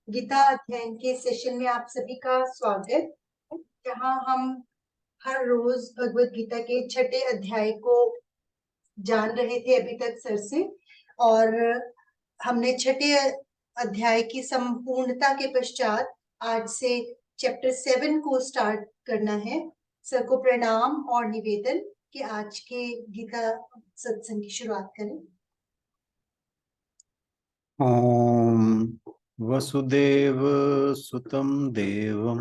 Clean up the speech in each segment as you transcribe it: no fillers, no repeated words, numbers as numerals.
गीता अध्ययन के सेशन में आप सभी का स्वागत। जहां हम हर रोज भगवत गीता के छठे अध्याय को जान रहे थे अभी तक सर से, और हमने छठे अध्याय की संपूर्णता के पश्चात आज से चैप्टर 7 को स्टार्ट करना है। सर को प्रणाम और निवेदन कि आज के गीता सत्संग की शुरुआत करें। ओम वसुदेव सुतं देवं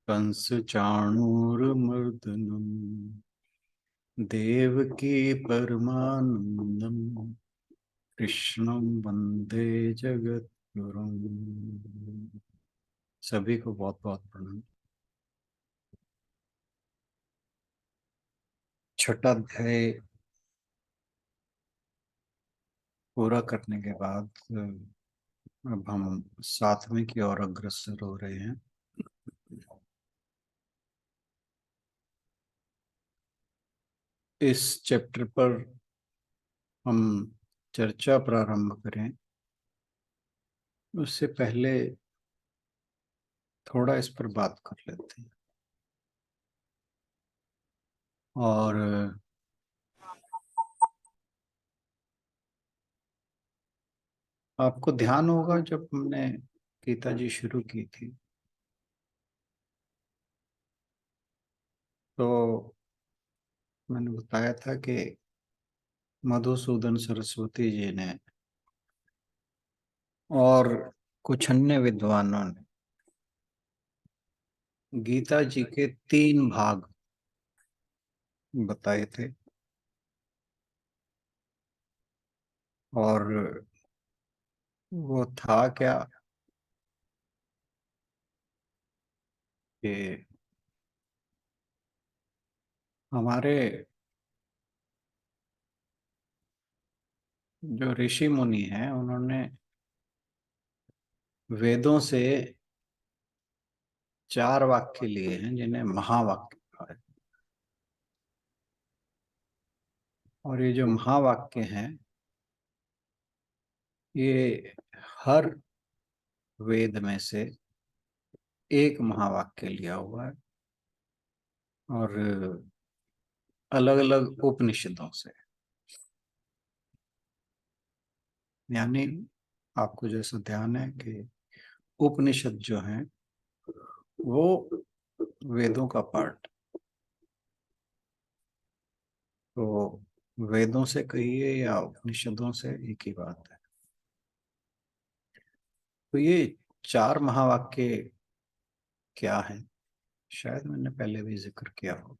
कंस चाणूरमर्दनम देवकी परमानंदम कृष्णं वंदे जगद्गुरुम। सभी को बहुत बहुत प्रणाम। छठा अध्याय पूरा करने के बाद अब हम सातवें की ओर अग्रसर हो रहे हैं। इस चैप्टर पर हम चर्चा प्रारंभ करें उससे पहले थोड़ा इस पर बात कर लेते हैं। और आपको ध्यान होगा जब हमने गीता जी शुरू की थी तो मैंने बताया था कि मधुसूदन सरस्वती जी ने और कुछ अन्य विद्वानों ने गीता जी के 3 भाग बताए थे। और वो था क्या कि हमारे जो ऋषि मुनि हैं उन्होंने वेदों से 4 वाक्य लिए हैं जिन्हें महावाक्य कहा है। और ये जो महावाक्य हैं ये हर वेद में से एक महावाक्य लिया हुआ है और अलग अलग उपनिषदों से। यानी आपको जैसा ध्यान है कि उपनिषद जो हैं वो वेदों का पार्ट, तो वेदों से कहिए या उपनिषदों से एक ही बात है। तो ये 4 महावाक्य क्या है, शायद मैंने पहले भी जिक्र किया हो।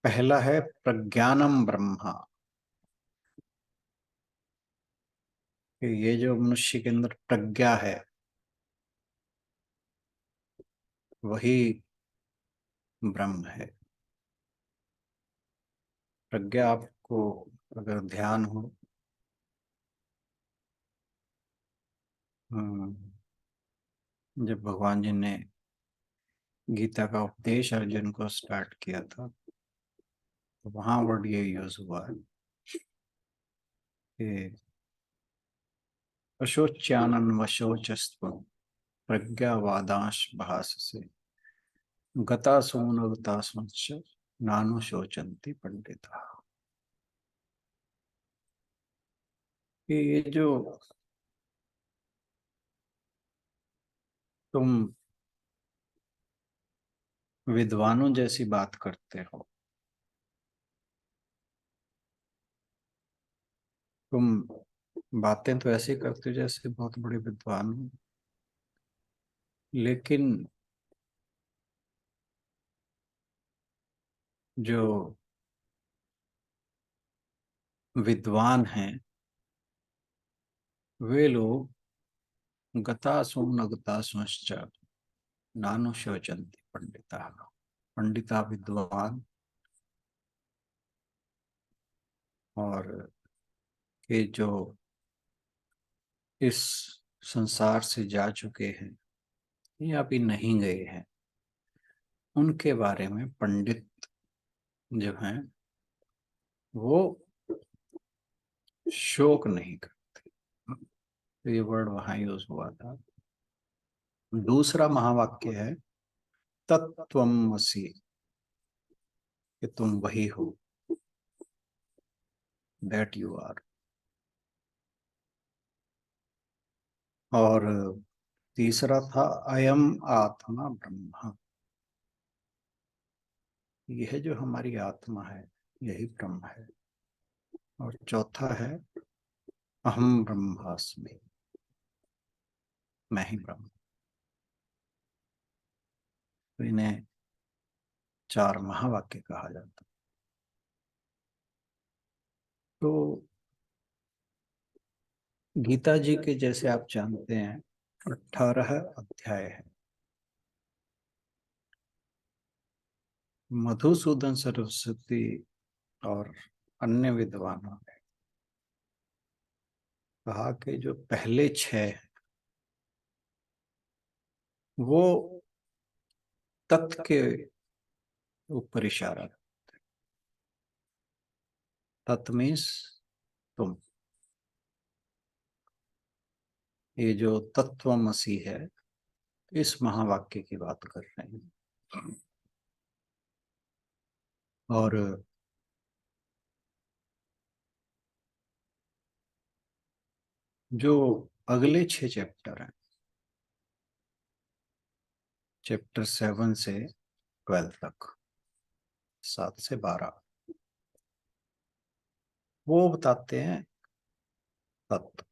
पहला है प्रज्ञानम ब्रह्मा, कि ये जो मनुष्य के अंदर प्रज्ञा है वही ब्रह्म है। प्रज्ञा आपको अगर ध्यान हो, जब भगवान जी ने गीता का उपदेश अर्जुन को स्टार्ट किया था तो वहां वर्ड ये यूज हुआ है कि अशोच्यानन वशोचस्व प्रज्ञावादांश भास से गता सोनगता नानु शोचंती पंडिता। ये जो तुम विद्वानों जैसी बात करते हो, तुम बातें तो ऐसे करते हो जैसे बहुत बड़े विद्वान हो, लेकिन जो विद्वान हैं वे लोग गतासु न गतासुश्च नानु शोचन्ति पंडिता। पंडिता विद्वान और के जो इस संसार से जा चुके हैं या अभी नहीं गए हैं उनके बारे में पंडित जो हैं वो शोक नहीं करते। तो ये वर्ड वहां यूज हुआ था। दूसरा महावाक्य है तत्त्वमसि, कि तुम वही हो, दैट यू आर। और तीसरा था अयम आत्मा ब्रह्म, यह जो हमारी आत्मा है यही ब्रह्म है। और चौथा है अहम ब्रह्मास्मि, मैं ही ब्रह्म। तो इन्हें चार महावाक्य कहा जाता। तो गीता जी के, जैसे आप जानते हैं, 18 अध्याय है। मधुसूदन सरस्वती और अन्य विद्वानों ने कहा कि जो पहले 6 वो तत्व के ऊपर इशारा है। तत्व मीन्स तुम। ये जो तत्वमसि है, इस महावाक्य की बात कर रहे हैं। और जो अगले 6 चैप्टर हैं, चैप्टर 7 से 12 तक, 7 से 12, वो बताते हैं तत्व।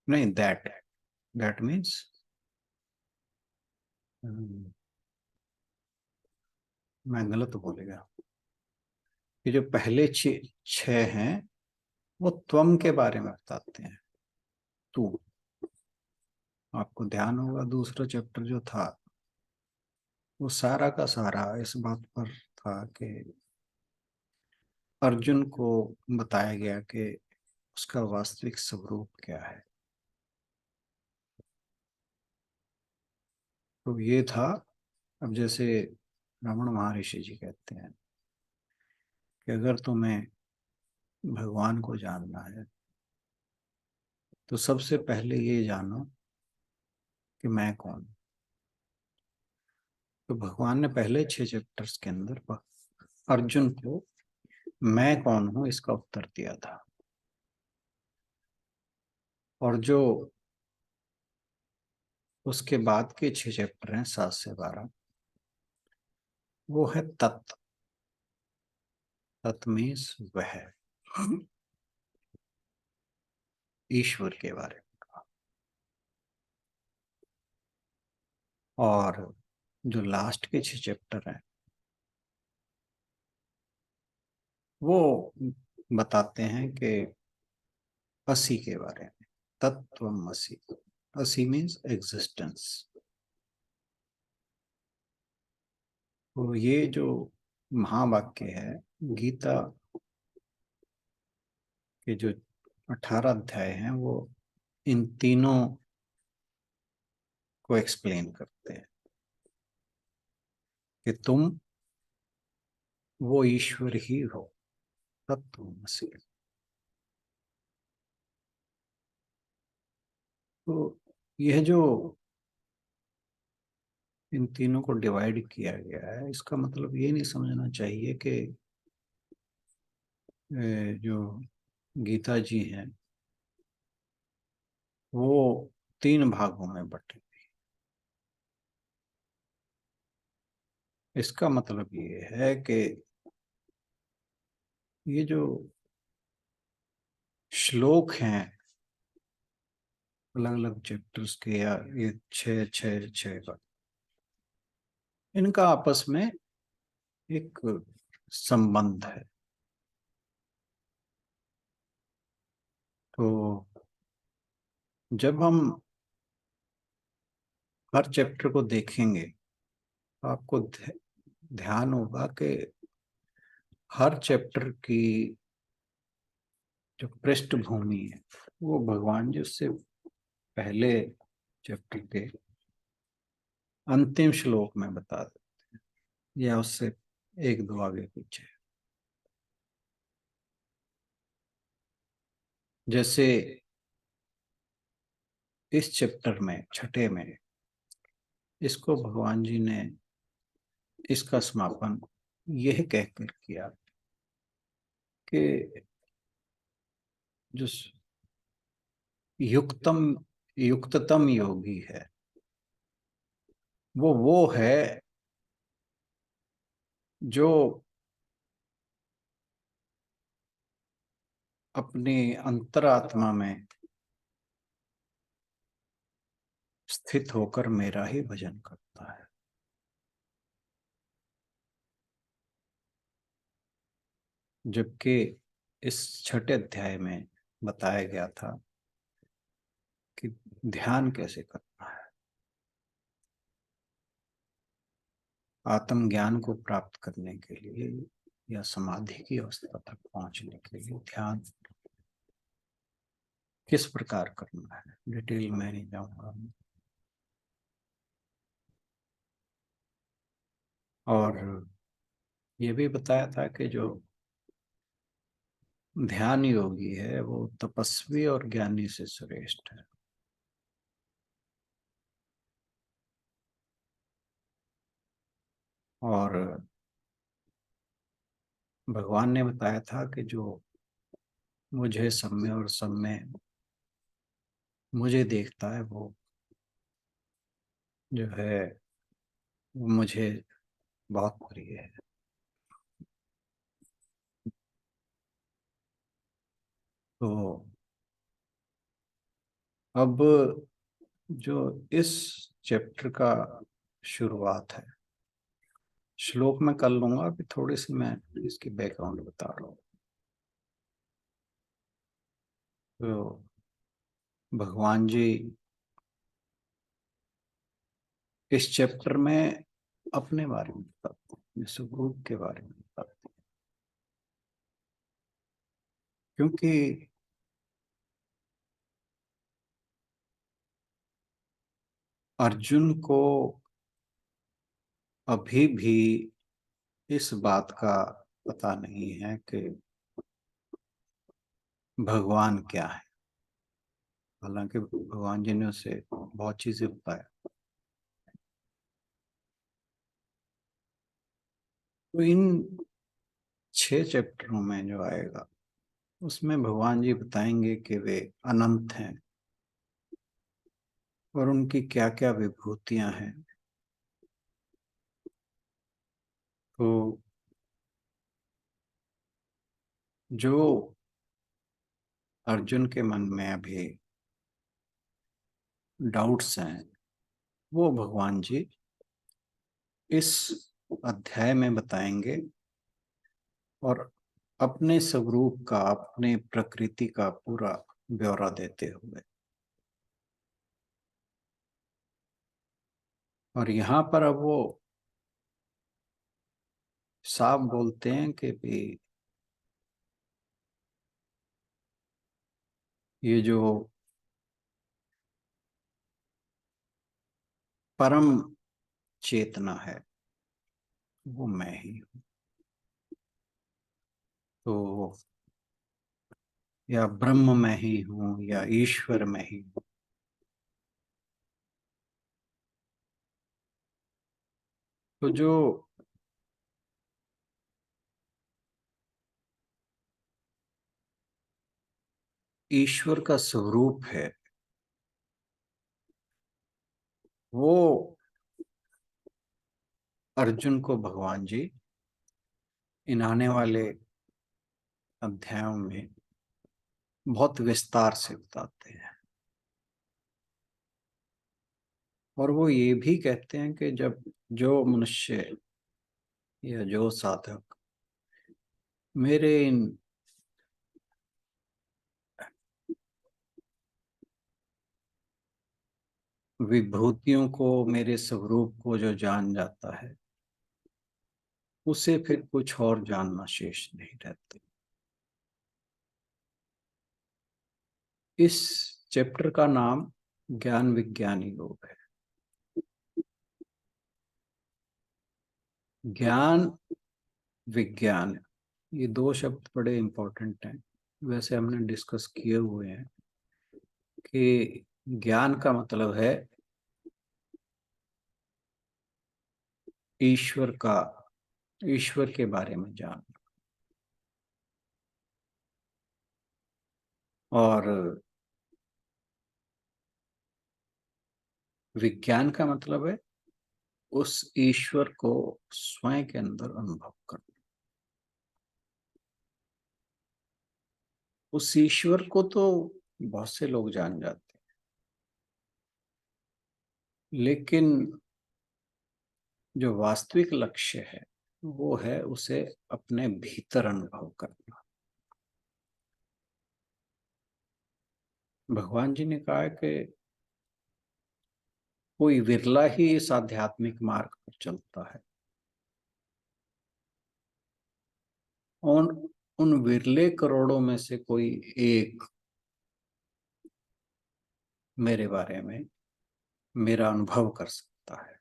नहीं, दैट मीन्स मैं गलत बोलेगा कि जो पहले 6 हैं वो त्वम के बारे में बताते हैं। तू, आपको ध्यान होगा दूसरा चैप्टर जो था वो सारा का सारा इस बात पर था कि अर्जुन को बताया गया कि उसका वास्तविक स्वरूप क्या है। तो ये था। अब जैसे रमण महर्षि जी कहते हैं कि अगर तुम्हें भगवान को जानना है तो सबसे पहले ये जानो कि मैं कौन। तो भगवान ने पहले 6 चैप्टर्स के अंदर अर्जुन को मैं कौन हूं इसका उत्तर दिया था। और जो उसके बाद के 6 चैप्टर हैं, 7 से 12, वो है तत्व। तत्व मीन्स वह, ईश्वर के बारे में। और जो लास्ट के 6 चैप्टर हैं वो बताते हैं कि असी के बारे में। तत्वमसि, असी मीन्स एग्जिस्टेंस। तो ये जो महावाक्य है, गीता के जो 18 अध्याय हैं वो इन तीनों को एक्सप्लेन करते हैं कि तुम वो ईश्वर ही हो, तत्वमसि। तो यह जो इन तीनों को डिवाइड किया गया है, इसका मतलब ये नहीं समझना चाहिए कि जो गीता जी हैं वो 3 भागों में बटे। इसका मतलब ये है कि ये जो श्लोक हैं अलग अलग चैप्टर्स के, या ये 6 का, इनका आपस में एक संबंध है। तो जब हम हर चैप्टर को देखेंगे तो आपको ध्यान होगा कि हर चैप्टर की जो पृष्ठभूमि है वो भगवान जी उससे पहले चैप्टर के अंतिम श्लोक में बता देते हैं, या उससे 1 2 आगे पीछे। जैसे इस चैप्टर में, छठे में, इसको भगवान जी ने इसका समापन यह कहकर किया कि जो युक्ततम योगी है वो है जो अपनी अंतरात्मा में स्थित होकर मेरा ही भजन करता है। जबकि इस छठे अध्याय में बताया गया था कि ध्यान कैसे करना है, आत्मज्ञान को प्राप्त करने के लिए या समाधि की अवस्था तक पहुंचने के लिए ध्यान किस प्रकार करना है, डिटेल में नहीं जाऊंगा। और ये भी बताया था कि जो ध्यान योगी है वो तपस्वी और ज्ञानी से श्रेष्ठ है। और भगवान ने बताया था कि जो मुझे सब में और सब में मुझे देखता है वो जो है वो मुझे बहुत प्रिय है। तो अब जो इस चैप्टर का शुरुआत है, श्लोक में कर लूंगा कि थोड़ी सी मैं इसकी बैकग्राउंड बता रहा हूँ। तो भगवान जी इस चैप्टर में अपने बारे में बताते हैं, स्वरूप के बारे में बताते हैं। क्योंकि अर्जुन को अभी भी इस बात का पता नहीं है कि भगवान क्या है। हालांकि भगवान जी ने उसे बहुत चीजें बताया। तो इन 6 चैप्टरों में जो आएगा उसमें भगवान जी बताएंगे कि वे अनंत हैं और उनकी क्या क्या विभूतियां हैं। तो जो अर्जुन के मन में अभी डाउट्स हैं वो भगवान जी इस अध्याय में बताएंगे और अपने स्वरूप का, अपने प्रकृति का पूरा ब्यौरा देते हुए। और यहाँ पर अब वो साफ बोलते हैं कि भी ये जो परम चेतना है वो मैं ही हूँ। तो या ब्रह्म मैं ही हूँ या ईश्वर मैं ही हूँ। तो जो ईश्वर का स्वरूप है वो अर्जुन को भगवान जी इन आने वाले अध्यायों में बहुत विस्तार से बताते हैं। और वो ये भी कहते हैं कि जब जो मनुष्य या जो साधक मेरे इन विभूतियों को, मेरे स्वरूप को जो जान जाता है उसे फिर कुछ और जानना शेष नहीं रहता। इस चैप्टर का नाम ज्ञान विज्ञानी योग है। ज्ञान विज्ञान ये दो शब्द बड़े इंपॉर्टेंट हैं। वैसे हमने डिस्कस किए हुए हैं कि ज्ञान का मतलब है ईश्वर के बारे में जानना, और विज्ञान का मतलब है उस ईश्वर को स्वयं के अंदर अनुभव करना। उस ईश्वर को तो बहुत से लोग जान जाते हैं, लेकिन जो वास्तविक लक्ष्य है वो है उसे अपने भीतर अनुभव करना। भगवान जी ने कहा है कि कोई विरला ही इस आध्यात्मिक मार्ग पर चलता है, और उन विरले करोड़ों में से कोई एक मेरे बारे में मेरा अनुभव कर सकता है।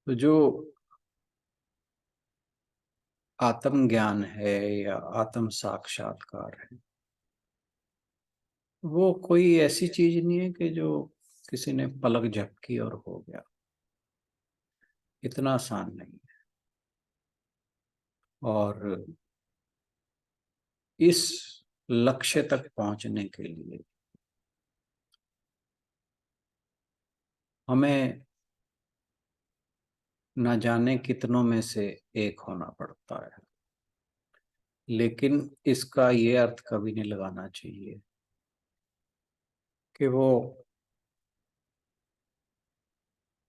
तो जो आत्म ज्ञान है या आत्म साक्षात्कार है, वो कोई ऐसी चीज नहीं है कि जो किसी ने पलक झपकी और हो गया। इतना आसान नहीं है। और इस लक्ष्य तक पहुंचने के लिए हमें न जाने कितनों में से एक होना पड़ता है, लेकिन इसका ये अर्थ कभी नहीं लगाना चाहिए कि वो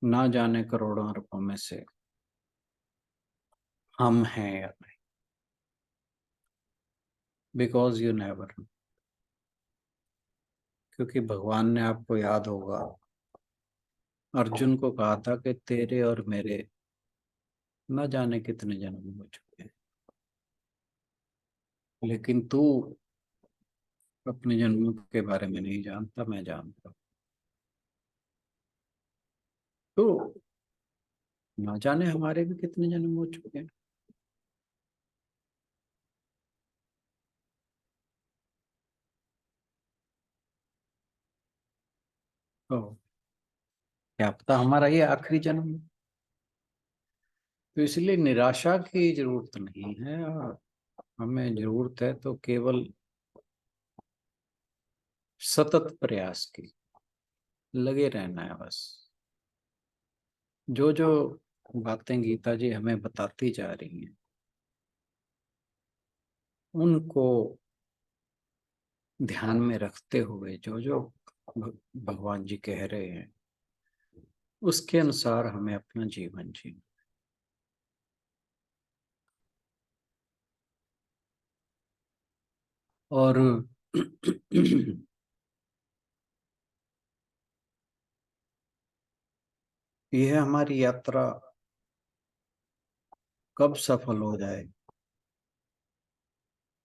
ना जाने करोड़ों अरबों में से हम हैं या नहीं, बिकॉज यू नेवर। क्योंकि भगवान ने, आपको याद होगा, अर्जुन को कहा था कि तेरे और मेरे न जाने कितने जन्म हो चुके हैं, लेकिन तू अपने जन्म के बारे में नहीं जानता, मैं जानता हूं। तो ना जाने हमारे भी कितने जन्म हो चुके हैं। तो क्या पता हमारा ये आखिरी जन्म है। तो इसलिए निराशा की जरूरत नहीं है, और हमें जरूरत है तो केवल सतत प्रयास की, लगे रहना है बस। जो जो बातें गीता जी हमें बताती जा रही हैं, उनको ध्यान में रखते हुए जो जो भगवान जी कह रहे हैं, उसके अनुसार हमें अपना जीवन जीना। और यह हमारी यात्रा कब सफल हो जाए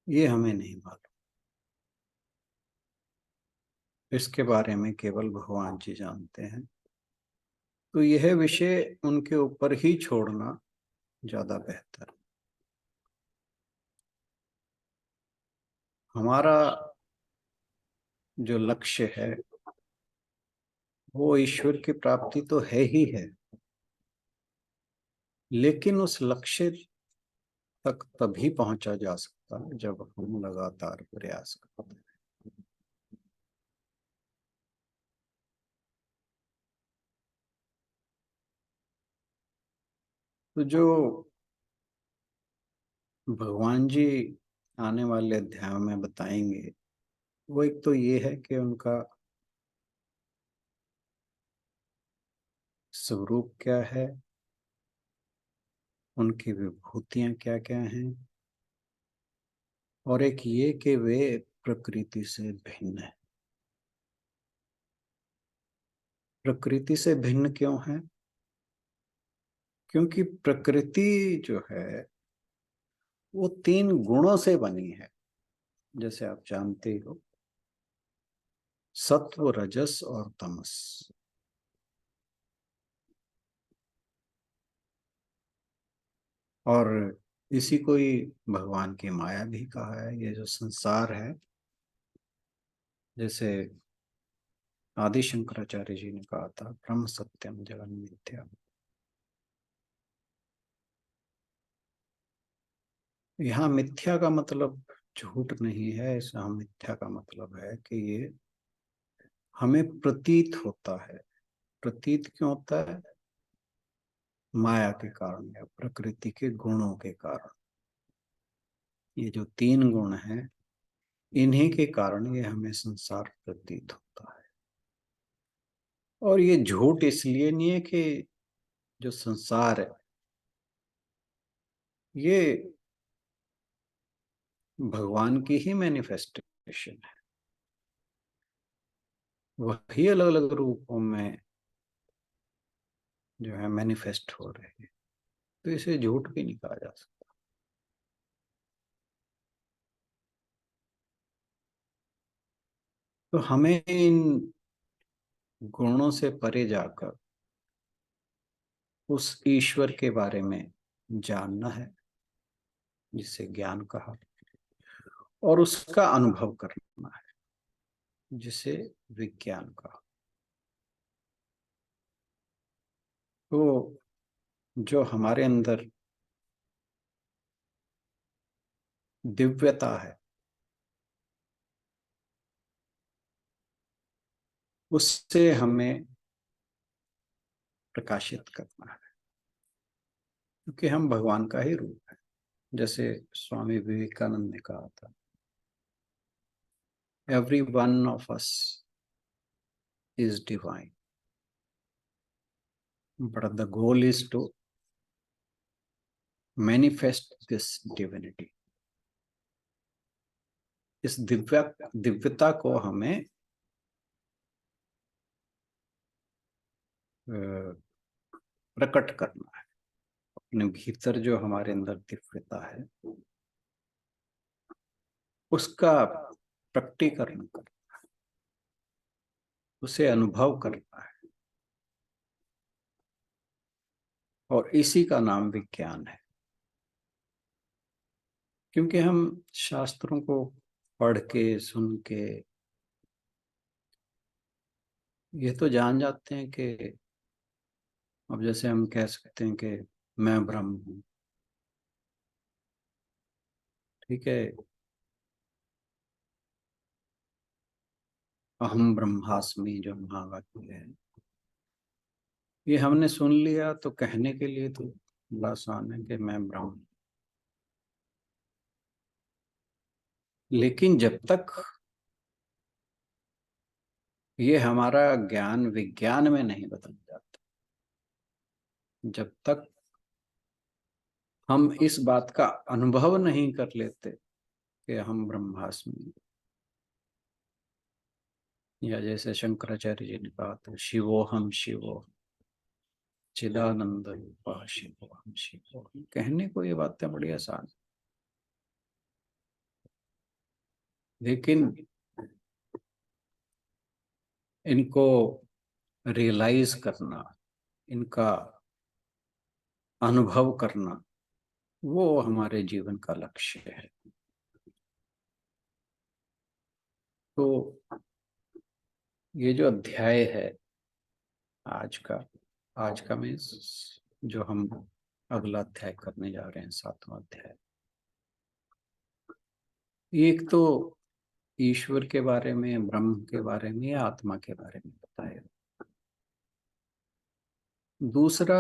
ये हमें नहीं मालूम। इसके बारे में केवल भगवान जी जानते हैं। तो यह विषय उनके ऊपर ही छोड़ना ज्यादा बेहतर। हमारा जो लक्ष्य है वो ईश्वर की प्राप्ति तो है ही है, लेकिन उस लक्ष्य तक तभी पहुंचा जा सकता है जब हम लगातार प्रयास करते हैं। तो जो भगवान जी आने वाले अध्याय में बताएंगे, वो एक तो ये है कि उनका स्वरूप क्या है, उनकी विभूतियां क्या क्या हैं, और एक ये कि वे प्रकृति से भिन्न है। प्रकृति से भिन्न क्यों है? क्योंकि प्रकृति जो है वो तीन गुणों से बनी है, जैसे आप जानते हो, सत्व, रजस और तमस। और इसी को ही भगवान की माया भी कहा है। ये जो संसार है, जैसे आदि शंकराचार्य जी ने कहा था, ब्रह्म सत्यम जगन मिथ्या। यहाँ मिथ्या का मतलब झूठ नहीं है, यहाँ मिथ्या का मतलब है कि ये हमें प्रतीत होता है। प्रतीत क्यों होता है? माया के कारण या प्रकृति के गुणों के कारण। ये जो तीन गुण हैं, इन्हीं के कारण ये हमें संसार प्रतीत होता है। और ये झूठ इसलिए नहीं है कि जो संसार है ये भगवान की ही मैनिफेस्टेशन है, वही अलग अलग रूपों में जो है मैनिफेस्ट हो रहे हैं, तो इसे झूठ भी नहीं कहा जा सकता। तो हमें इन गुणों से परे जाकर उस ईश्वर के बारे में जानना है, जिसे ज्ञान कहा, और उसका अनुभव करना है, जिसे विज्ञान कहा। तो जो हमारे अंदर दिव्यता है, उससे हमें प्रकाशित करना है, क्योंकि हम भगवान का ही रूप है। जैसे स्वामी विवेकानंद ने कहा था, every one of us is divine, but the goal is to manifest this divinity. इस दिव्यता को हमें प्रकट करना है। अपने भीतर जो हमारे अंदर दिव्यता है, उसका प्रकटीकरण करना है, उसे अनुभव करना है, और इसी का नाम विज्ञान है। क्योंकि हम शास्त्रों को पढ़ के सुन के ये तो जान जाते हैं कि, अब जैसे हम कह सकते हैं कि मैं ब्रह्म हूँ, ठीक है, अहम ब्रह्मास्मि जो महावाक्य है, ये हमने सुन लिया तो कहने के लिए तो बड़ा आसान है कि मैं ब्रह्म हूँ। लेकिन जब तक ये हमारा ज्ञान विज्ञान में नहीं बदल जाता, जब तक हम इस बात का अनुभव नहीं कर लेते कि हम ब्रह्मास्मि, या जैसे शंकराचार्य जी ने कहा था, शिवोहम शिवो चिदानंद रूपः शिवोहम शिवोहम। कहने को ये बातें बड़ी आसान, लेकिन इनको रियलाइज करना, इनका अनुभव करना, वो हमारे जीवन का लक्ष्य है। तो ये जो अध्याय है आज का मीन्स जो हम अगला अध्याय करने जा रहे हैं, 7वां अध्याय, एक तो ईश्वर के बारे में, ब्रह्म के बारे में या आत्मा के बारे में बताया। दूसरा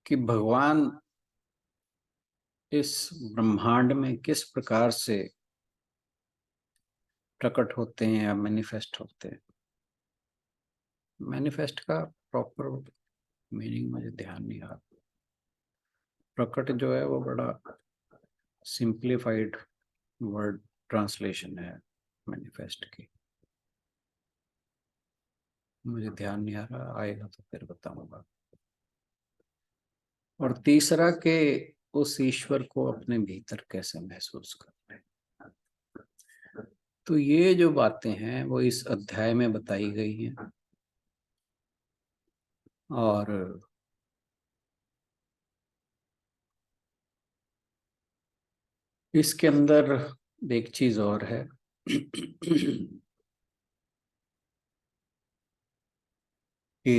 कि भगवान इस ब्रह्मांड में किस प्रकार से प्रकट होते हैं या मैनिफेस्ट होते हैं। मैनिफेस्ट का प्रॉपर मीनिंग मुझे ध्यान नहीं आ रहा। प्रकट जो है वो बड़ा सिंप्लीफाइड वर्ड ट्रांसलेशन है मैनिफेस्ट की, मुझे ध्यान नहीं आ रहा, आएगा तो फिर बताऊंगा। और तीसरा के उस ईश्वर को अपने भीतर कैसे महसूस करते हैं। तो ये जो बातें हैं वो इस अध्याय में बताई गई हैं, और इसके अंदर एक चीज और है कि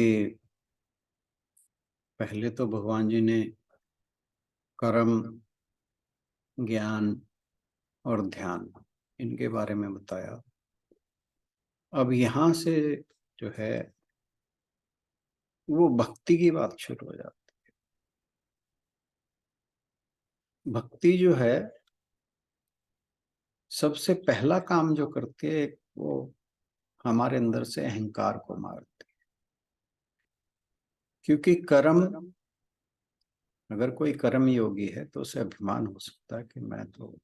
पहले तो भगवान जी ने कर्म, ज्ञान और ध्यान, इनके बारे में बताया। अब यहाँ से जो है वो भक्ति की बात शुरू हो जाती है। भक्ति जो है सबसे पहला काम जो करती है वो हमारे अंदर से अहंकार को मारती है। क्योंकि कर्म, अगर कोई कर्म योगी है तो उसे अभिमान हो सकता है कि मैं तो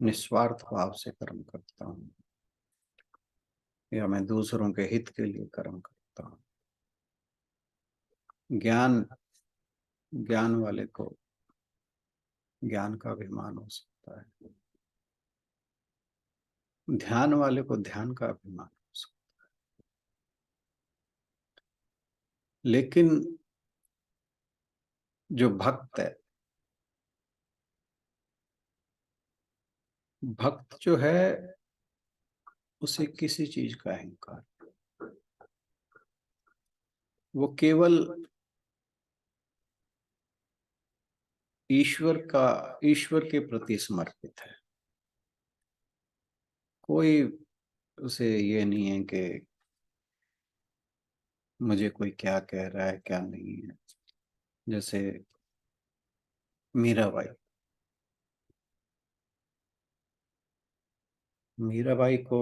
निस्वार्थ भाव से कर्म करता हूँ, या मैं दूसरों के हित के लिए कर्म करता हूँ। ज्ञान, ज्ञान वाले को ज्ञान का अभिमान हो सकता है, ध्यान वाले को ध्यान का अभिमान हो सकता है। लेकिन जो भक्त है, भक्त जो है उसे किसी चीज का अहंकार, वो केवल ईश्वर के प्रति समर्पित है। कोई उसे ये नहीं है कि मुझे कोई क्या कह रहा है क्या नहीं है। जैसे मीराबाई, मीराबाई को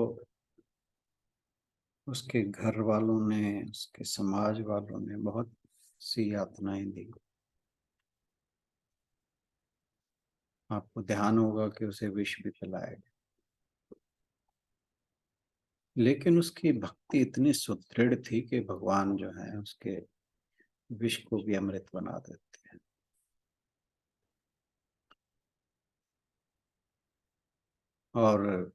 उसके घर वालों ने, उसके समाज वालों ने बहुत सी यातनाएं दी। आपको ध्यान होगा कि उसे विष भी पिलाया गया, लेकिन उसकी भक्ति इतनी सुदृढ़ थी कि भगवान जो है उसके विष को भी अमृत बना देते हैं। और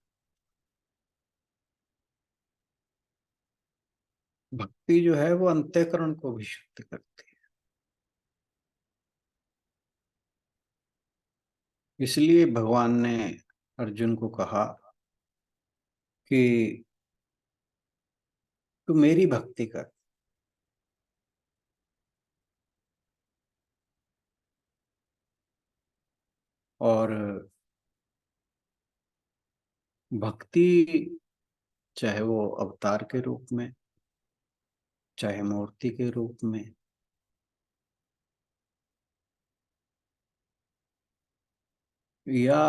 भक्ति जो है वो अंतःकरण को भी शुद्ध करती है। इसलिए भगवान ने अर्जुन को कहा कि तू मेरी भक्ति कर। और भक्ति चाहे वो अवतार के रूप में, चाहे मूर्ति के रूप में, या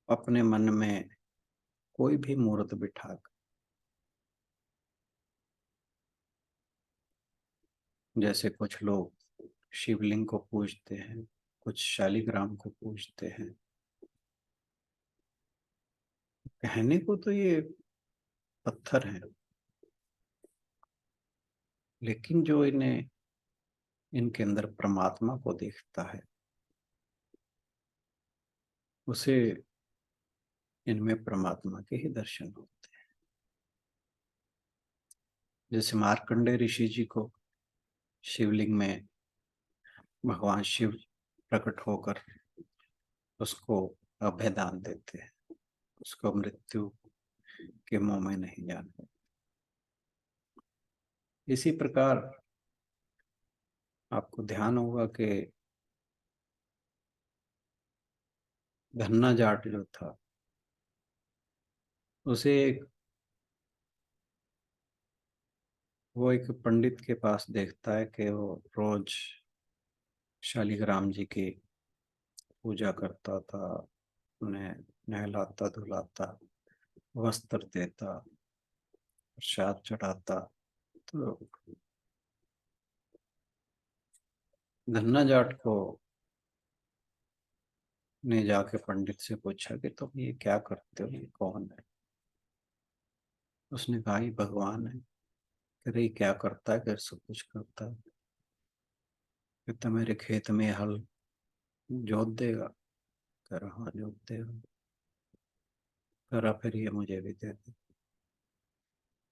अपने मन में कोई भी मूर्त बिठा कर, जैसे कुछ लोग शिवलिंग को पूजते हैं, कुछ शालिग्राम को पूजते हैं। कहने को तो ये पत्थर हैं, लेकिन जो इन्हें, इनके अंदर परमात्मा को देखता है उसे इनमें परमात्मा के ही दर्शन होते हैं। जैसे मार्कंडे ऋषि जी को शिवलिंग में भगवान शिव प्रकट होकर उसको अभयदान देते हैं, उसको मृत्यु के मुंह में नहीं जाने। इसी प्रकार आपको ध्यान होगा कि धन्ना जाट जो था उसे वो एक पंडित के पास देखता है कि वो रोज शालिग्राम जी की पूजा करता था, उन्हें नहलाता धुलाता, वस्त्र देता, प्रसाद चढ़ाता। तो धन्ना जाट को ने जाके पंडित से पूछा कि तुम ये क्या करते हो, ये कौन है? उसने कहा ये भगवान है। कह रही क्या करता है? कर सब कुछ करता है। कहता मेरे खेत में हल जोत देगा? कह रहा हाँ जोत देगा। कह रहा फिर ये मुझे भी दे दे।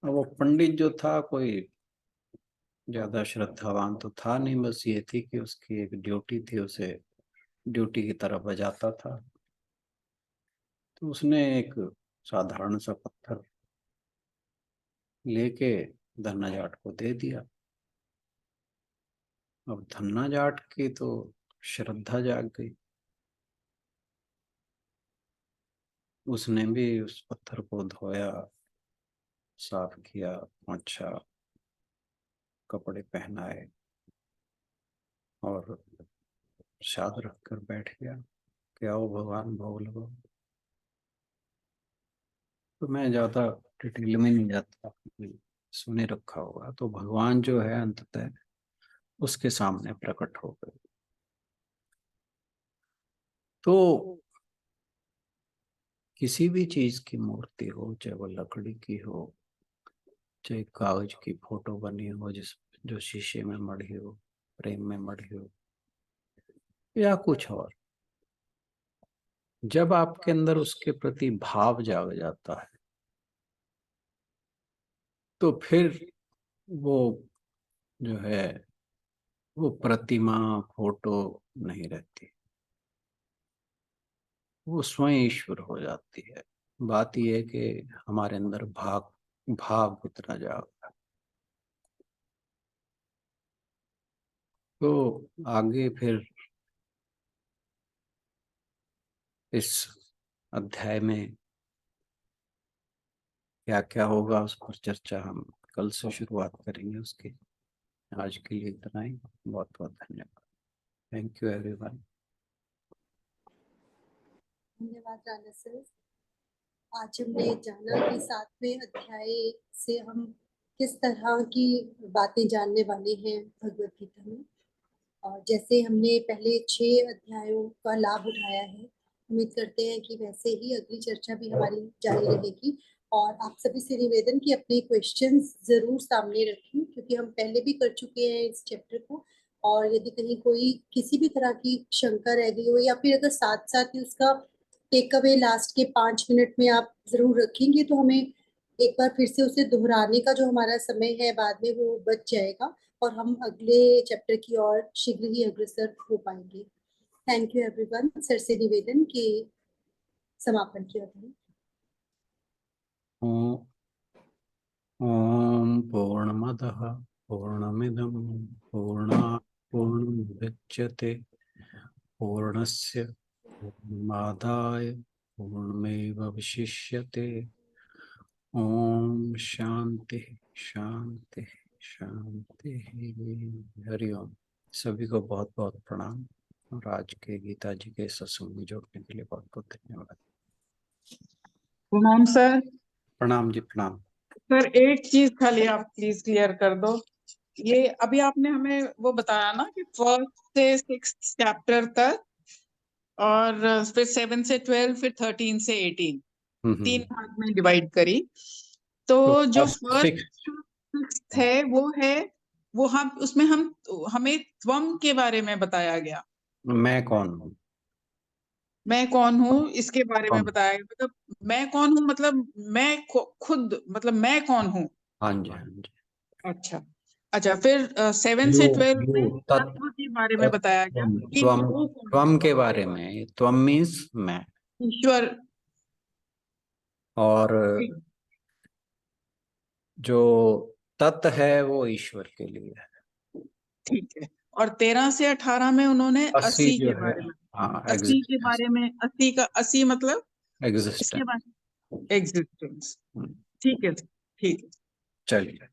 अब वो पंडित जो था कोई ज्यादा श्रद्धावान तो था नहीं, बस ये थी कि उसकी एक ड्यूटी थी उसे ड्यूटी की तरफ जाता था, तो उसने एक साधारण सा पत्थर लेके धन्ना जाट को दे दिया। अब धन्ना जाट की तो श्रद्धा जाग गई, उसने भी उस पत्थर को धोया, साफ किया, पोंछा, कपड़े पहनाए और प्रसाद रखकर बैठ गया कि आओ भगवान भोग लगाओ। तो मैं ज्यादा डिटेल में नहीं जाता, सुने रखा होगा। तो भगवान जो है अंततः उसके सामने प्रकट हो गए। तो किसी भी चीज की मूर्ति हो, चाहे वो लकड़ी की हो, चाहे कागज की फोटो बनी हो जो शीशे में मढ़ी हो, प्रेम में मढ़ी हो, या कुछ और, जब आपके अंदर उसके प्रति भाव जाग जाता है तो फिर वो जो है वो प्रतिमा, फोटो नहीं रहती, वो स्वयं ईश्वर हो जाती है। बात यह है कि हमारे अंदर भाव कितना जागा। तो आगे फिर इस अध्याय में क्या क्या होगा उस पर चर्चा हम कल से शुरुआत करेंगे उसकी। आज के लिए इतना ही। बहुत बहुत धन्यवाद। Thank you everyone. धन्यवाद राणा सर। आज हमने जाना कि 7वें अध्याय से हम किस तरह की बातें जानने वाले हैं भगवत गीता में, और जैसे हमने पहले 6 अध्यायों का लाभ उठाया है, उम्मीद करते हैं कि वैसे ही अगली चर्चा भी हमारी जारी रहेगी। और आप सभी से निवेदन कि अपने क्वेश्चंस जरूर सामने रखें, क्योंकि हम पहले भी कर चुके हैं इस चैप्टर को। और यदि कहीं कोई किसी भी तरह की शंका रह गई हो, या फिर अगर साथ साथ ही उसका टेक अवे लास्ट के 5 मिनट में आप जरूर रखेंगे, तो हमें एक बार फिर से उसे दोहराने का जो हमारा समय है बाद में वो बच जाएगा, और हम अगले चैप्टर की ओर शीघ्र ही अग्रसर हो पाएंगे। Thank you everyone. सर से निवेदन कि समापन किया जाए। ओम पूर्णमदः पूर्णमिदं पूर्णात् पूर्णमुदच्यते पूर्णस्य पूर्णमादाय पूर्णमेवावशिष्यते। ओम शांति शांति शांति। हरि ओम। सभी को बहुत बहुत प्रणाम, और आज के गीता जी के सत्संग में जोड़ने के लिए बहुत बहुत धन्यवाद। प्रणाम सर। प्रणाम जी, प्रणाम। सर एक चीज खाली आप प्लीज क्लियर कर दो। ये अभी आपने हमें वो बताया ना कि 1st से 6th चैप्टर तक, और फिर 7 से 12, फिर 13 से 18 3 भाग में डिवाइड करी। तो जो फर्स्ट 6th है वो हम उसमें हमें त्वम के बारे में बताया गया। मैं कौन हूँ, मैं कौन हूँ इसके बारे में बताया गया। मतलब मैं कौन हूँ, मतलब मैं खुद, मतलब मैं कौन हूँ। हाँ जी हाँ जी। अच्छा अच्छा। फिर 7 से 12 में तत्व के बारे में बताया गया कि त्वम वो कौन त्वम के बारे में। त्वम मीन्स मैं, है? ईश्वर। और जो तत् है वो ईश्वर के लिए है। ठीक है। और 13 से 18 में उन्होंने अस्सी 80 जो के है, बारे में, हाँ, 80 के बारे में, 80 का 80 मतलब एग्जिस्टेंस। इसके बारे, एग्जिस्टेंस। ठीक है ठीक है। चलिए।